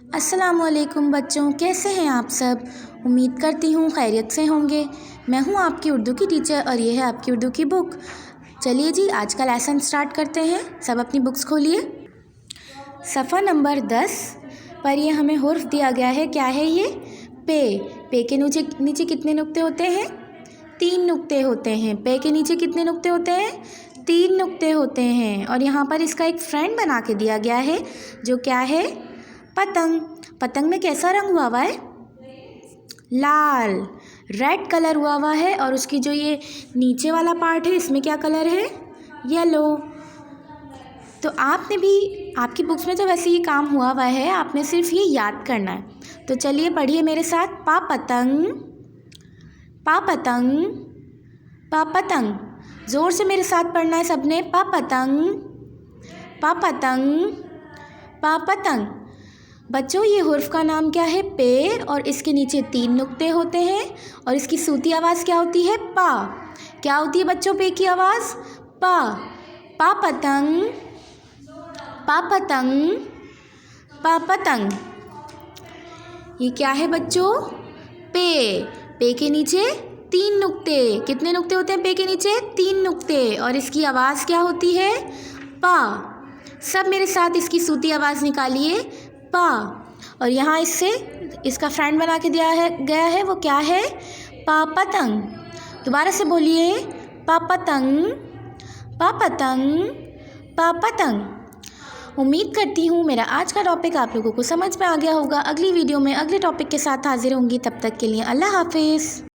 अस्सलामुअलैकुम बच्चों, कैसे हैं आप सब। उम्मीद करती हूँ खैरियत से होंगे। मैं हूँ आपकी उर्दू की टीचर और ये है आपकी उर्दू की बुक। चलिए जी, आज का लेसन स्टार्ट करते हैं। सब अपनी बुक्स खोलिए। सफ़ा नंबर 10 पर ये हमें हुर्फ दिया गया है। क्या है ये? पे के नीचे कितने नुक्ते होते हैं? 3 नुक्ते होते हैं। पे के नीचे कितने नुक्ते होते हैं? 3 नुक्ते होते हैं। और यहाँ पर इसका एक फ्रेंड बना के दिया गया है, जो क्या है? पतंग। पतंग में कैसा रंग हुआ हुआ है? लाल, रेड कलर हुआ हुआ है। और उसकी जो ये नीचे वाला पार्ट है, इसमें क्या कलर है? येलो। तो आपने भी, आपकी बुक्स में तो वैसे ये काम हुआ हुआ है, आपने सिर्फ ये याद करना है। तो चलिए पढ़िए मेरे साथ। पा पतंग, पा पतंग, पा पतंग। ज़ोर से मेरे साथ पढ़ना है सबने। पा पतंग, पा पतंग, पा पतंग। बच्चों, ये हुर्फ का नाम क्या है? पे। और इसके नीचे 3 नुक्ते होते हैं। और इसकी सूती आवाज़ क्या होती है? पा। क्या होती है बच्चों पे की आवाज़? पा। पा पतंग, पा पतंग, पा पतंग। ये क्या है बच्चों? पे के नीचे 3 नुक्ते। कितने नुक्ते होते हैं पे के नीचे? 3 नुक्ते। और इसकी आवाज़ क्या होती है? पा। सब मेरे साथ इसकी सूती आवाज़ निकालिए। पा। और यहाँ इसका फ्रेंड बना के गया है, वो क्या है? पा पतंग। दोबारा से बोलिए। पा पतंग, पा पतंग, पा पतंग। उम्मीद करती हूँ मेरा आज का टॉपिक आप लोगों को समझ में आ गया होगा। अगली वीडियो में अगले टॉपिक के साथ हाजिर होंगी। तब तक के लिए अल्लाह हाफिज़।